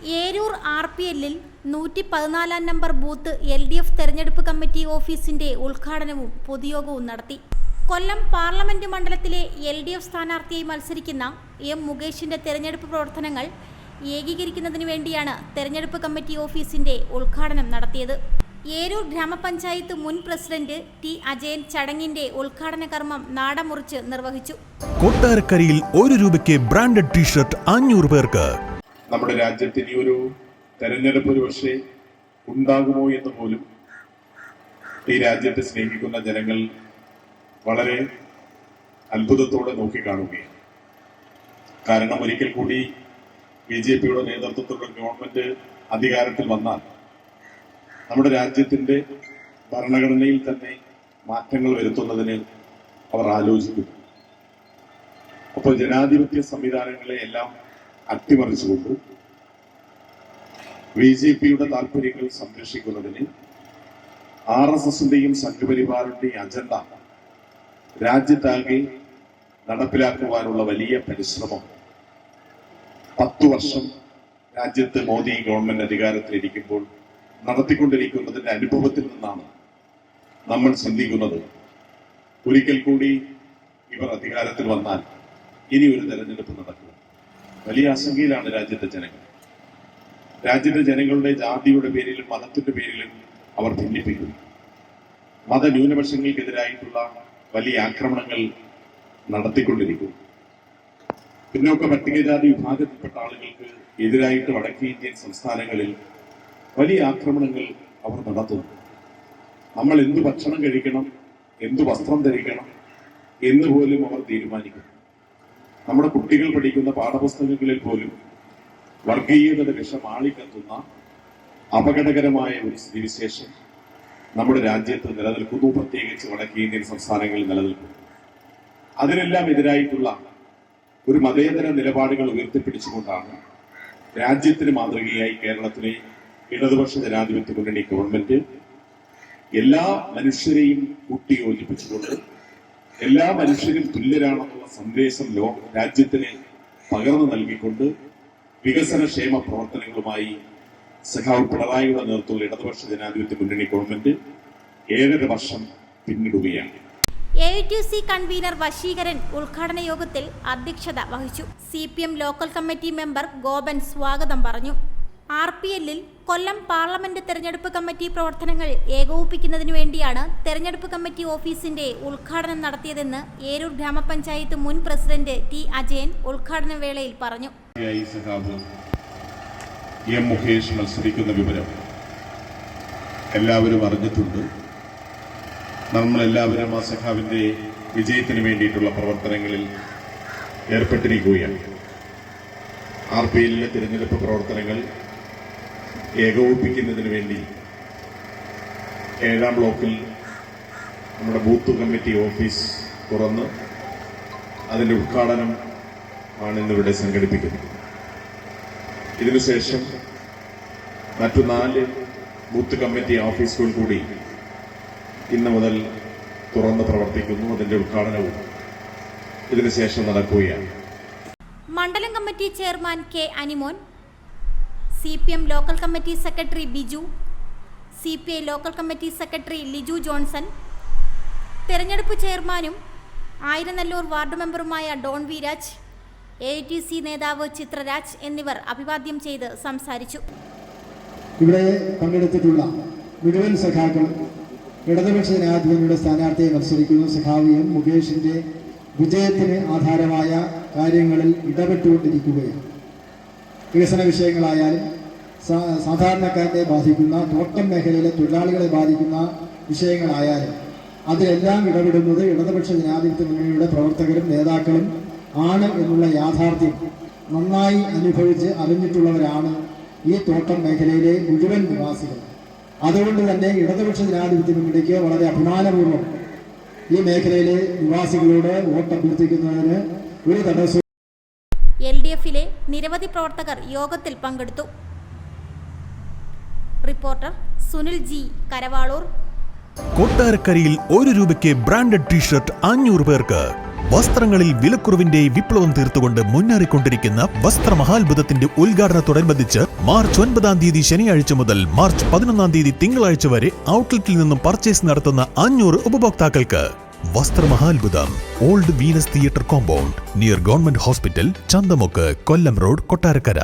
Eroor RPLൽ 114 number booth LDF തെരഞ്ഞെടുപ്പ് committee ഓഫീസിന്റെ ഉദ്ഘാടനവും പൊതുയോഗവും നടത്തി. കൊല്ലം പാർലമെന്റ് മണ്ഡലത്തിലെ LDF സ്ഥാനാർത്ഥിയായി മത്സരിക്കുന്ന M. മുകേഷിന്റെ തെരഞ്ഞെടുപ്പ് പ്രവർത്തനങ്ങൾ ഏകീകരിക്കുന്നതിന് വേണ്ടിയാണ് തെരഞ്ഞെടുപ്പ് കമ്മിറ്റി ഓഫീസിന്റെ ഉദ്ഘാടനം നടത്തിയത്. ഏരൂർ ഗ്രാമപഞ്ചായത്ത് മുൻ പ്രസിഡന്റ് T. അജയൻ ചടങ്ങിന്റെ ഉദ്ഘാടന കർമ്മം നാടമുറിച്ച് നിർവഹിച്ചു. കൊട്ടാരക്കരയിൽ ₹1 ബ്രാൻഡഡ് ടീഷർട്ട് 500 പേർക്ക്. നമ്മുടെ രാജ്യത്തിന് ഒരു തെരഞ്ഞെടുപ്പ് ഒരു പക്ഷേ ഉണ്ടാകുമോ എന്ന് പോലും ഈ രാജ്യത്തെ സ്നേഹിക്കുന്ന ജനങ്ങൾ വളരെ അത്ഭുതത്തോടെ നോക്കിക്കാണുകയാണ്. കാരണം ഒരിക്കൽ കൂടി BJPയുടെ നേതൃത്വത്തിലുള്ള ഗവൺമെന്റ് അധികാരത്തിൽ വന്നാൽ നമ്മുടെ രാജ്യത്തിന്റെ ഭരണഘടനയിൽ തന്നെ മാറ്റങ്ങൾ വരുത്തുന്നതിന് അവർ ആലോചിക്കുന്നു. അപ്പോൾ ജനാധിപത്യ സംവിധാനങ്ങളെ എല്ലാം അട്ടിമറിച്ചുകൊണ്ട് BJPയുടെ താല്പര്യങ്ങൾ സംരക്ഷിക്കുന്നതിന് RSSന്റെയും സംഘപരിവാറിന്റെയും അജണ്ട രാജ്യത്താകെ നടപ്പിലാക്കുവാനുള്ള വലിയ പരിശ്രമം 10 വർഷം രാജ്യത്ത് മോദി ഗവൺമെന്റ് അധികാരത്തിലിരിക്കുമ്പോൾ നടത്തിക്കൊണ്ടിരിക്കുന്നതിന്റെ അനുഭവത്തിൽ നിന്നാണ് നമ്മൾ ചിന്തിക്കുന്നത്. ഒരിക്കൽ കൂടി ഇവർ അധികാരത്തിൽ വന്നാൽ ഇനി ഒരു തെരഞ്ഞെടുപ്പ് നടക്കും. വലിയ ആശങ്കയിലാണ് രാജ്യത്തെ ജനങ്ങൾ. രാജ്യത്തെ ജനങ്ങളുടെ ജാതിയുടെ പേരിലും മതത്തിന്റെ പേരിലും അവർ ഭിന്നിപ്പിക്കുന്നു. മതന്യൂനപക്ഷങ്ങൾക്കെതിരായിട്ടുള്ള വലിയ ആക്രമണങ്ങൾ നടത്തിക്കൊണ്ടിരിക്കുന്നു. പിന്നോക്ക പട്ടികജാതി വിഭാഗത്തിൽപ്പെട്ട ആളുകൾക്ക് എതിരായിട്ട് വടക്കേ ഇന്ത്യൻ സംസ്ഥാനങ്ങളിൽ വലിയ ആക്രമണങ്ങൾ അവർ നടത്തുന്നു. നമ്മൾ എന്തു ഭക്ഷണം കഴിക്കണം, എന്തു വസ്ത്രം ധരിക്കണം എന്ന് പോലും അവർ തീരുമാനിക്കുന്നു. നമ്മുടെ കുട്ടികൾ പഠിക്കുന്ന പാഠപുസ്തകങ്ങളിൽ പോലും വർഗീയതയുടെ വിഷം ആളിക്കത്തുന്ന അപകടകരമായ ഒരു സ്ഥിതിവിശേഷം നമ്മുടെ രാജ്യത്ത് നിലനിൽക്കുന്നു. പ്രത്യേകിച്ച് വടക്കേ ഇന്ത്യൻ സംസ്ഥാനങ്ങളിൽ നിലനിൽക്കുന്നു. അതിനെല്ലാം എതിരായിട്ടുള്ള ഒരു മതേതര നിലപാടുകൾ ഉയർത്തിപ്പിടിച്ചുകൊണ്ടാണ് രാജ്യത്തിന് മാതൃകയായി കേരളത്തിലെ ഇടതുപക്ഷ ജനാധിപത്യ മുന്നണി ഗവൺമെന്റ് എല്ലാ മനുഷ്യരെയും കൂട്ടിയോജിപ്പിച്ചുകൊണ്ട് എല്ലാ മനുഷ്യരും തുല്യരാണെന്നുള്ള സന്ദേശം രാജ്യത്തിന് പകർന്നു നൽകിക്കൊണ്ട് വികസനക്ഷേമ പ്രവർത്തനങ്ങളുമായി സഖാവ് പിണറായിയുടെ നേതൃത്വത്തിലുള്ള ഇടതുപക്ഷ ജനാധിപത്യ മുന്നണി ഗവൺമെന്റ് 7.5 വർഷം പിന്നിടുകയാണ്. AITC കൺവീനർ വശീകരൻ ഉദ്ഘാടന യോഗത്തിൽ അധ്യക്ഷത വഹിച്ചു. CPM local committee member Gopan സ്വാഗതം പറഞ്ഞു. RPLൽ കൊല്ലം പാർലമെന്റ് തെരഞ്ഞെടുപ്പ് കമ്മിറ്റി പ്രവർത്തനങ്ങൾ ഏകോപിപ്പിക്കുന്നതിനു വേണ്ടിയാണ് തെരഞ്ഞെടുപ്പ് കമ്മിറ്റി ഓഫീസിന്റെ ഉദ്ഘാടനം നടത്തിയതെന്ന് ഏരൂർ ഗ്രാമപഞ്ചായത്ത് മുൻ പ്രസിഡന്റ് T. അജയൻ ഉദ്ഘാടന വേളയിൽ പറഞ്ഞു. M. മുകേഷ് മത്സരിക്കുന്ന വിവരം എല്ലാവരും അറിഞ്ഞിട്ടുണ്ട്. നമ്മളെല്ലാവരും ആ സഖാവിന്റെ വിജയത്തിന് വേണ്ടിയിട്ടുള്ള പ്രവർത്തനങ്ങളിൽ ഏർപ്പെട്ടിരിക്കുകയാണ്. RPLലെ തിരഞ്ഞെടുപ്പ് പ്രവർത്തനങ്ങൾ ഏകോപിപ്പിക്കുന്നതിന് വേണ്ടി 7ാം ബ്ലോക്കിൽ നമ്മുടെ ബൂത്ത് കമ്മിറ്റി ഓഫീസ് തുറന്ന് അതിൻ്റെ ഉദ്ഘാടനം ആണ് ഇന്നിവിടെ സംഘടിപ്പിക്കുന്നത്. ഇതിനുശേഷം മറ്റു 4 ബൂത്ത് കമ്മിറ്റി ഓഫീസുകൾ കൂടി ഇന്ന് മുതൽ തുറന്ന് പ്രവർത്തിക്കുന്നു. അതിൻ്റെ ഉദ്ഘാടനവും ഇതിനുശേഷം നടക്കുകയാണ്. മണ്ഡലം committee chairman K. Animon, CPM local committee secretary Biju, CPI local committee secretary Liju Johnson, തെരഞ്ഞെടുപ്പ് ചെയർമാനും ആയിരനല്ലൂർ വാർഡ് മെമ്പറുമായ ഡോൺ വി രാജ്, AITC നേതാവ് ചിത്രരാജ് എന്നിവർ അഭിവാദ്യം ചെയ്ത് സംസാരിച്ചു. ഇവിടെ പങ്കെടുത്തിട്ടുള്ള മുഴുവൻ സഖാക്കളും ഇടതുപക്ഷ ജനാധിപത്യയുടെ സ്ഥാനാർത്ഥിയെ മത്സരിക്കുന്ന സഖാവ് M. മുകേഷിന്റെ വിജയത്തിന് ആധാരമായ കാര്യങ്ങളിൽ ഇടപെട്ടുകൊണ്ടിരിക്കുകയാണ്. വികസന വിഷയങ്ങളായാലും സാധാരണക്കാരെ ബാധിക്കുന്ന തോട്ടം മേഖലയിലെ തൊഴിലാളികളെ ബാധിക്കുന്ന വിഷയങ്ങളായാലും അതിലെല്ലാം ഇടപെടുന്നത് ഇടതുപക്ഷ ജനാധിപത്യ മുന്നണിയുടെ പ്രവർത്തകരും നേതാക്കളും ആണ് എന്നുള്ള യാഥാർത്ഥ്യം നന്നായി അനുഭവിച്ച് അറിഞ്ഞിട്ടുള്ളവരാണ് ഈ തോട്ടം മേഖലയിലെ മുഴുവൻ നിവാസികൾ. അതുകൊണ്ട് തന്നെ ഇടതുപക്ഷ ജനാധിപത്യ മുന്നണിക്ക് വളരെ അഭിമാനപൂർവ്വം ഈ മേഖലയിലെ നിവാസികളോട് വോട്ട് അഭ്യർത്ഥിക്കുന്നതിന് ഒരു തടസ്സവും. LDFലെ നിരവധി പ്രവർത്തകർ യോഗത്തിൽ പങ്കെടുത്തു. Reporter Sunil G. കരവാളൂർ. കൊട്ടാരക്കരയിൽ ₹1 ബ്രാൻഡഡ് ടീഷർട്ട് 500 പേർക്ക്. വസ്ത്രങ്ങളിൽ വിലക്കുറവിന്റെ വിപ്ലവം തീർത്തുകൊണ്ട് മുന്നേറിക്കൊണ്ടിരിക്കുന്ന വസ്ത്രമഹാത്ഭുതത്തിന്റെ ഉദ്ഘാടനത്തോടനുബന്ധിച്ച് മാർച്ച് 9 ശനിയാഴ്ച മുതൽ മാർച്ച് 11 തിങ്കളാഴ്ച വരെ ഔട്ട്ലെറ്റിൽ നിന്നും പർച്ചേസ് നടത്തുന്ന 500 ഉപഭോക്താക്കൾക്ക് വസ്ത്രമഹാത്ഭുതം old Venus theatre compound near government hospital, Chanthamukku, Kollam road, Kottarakkara.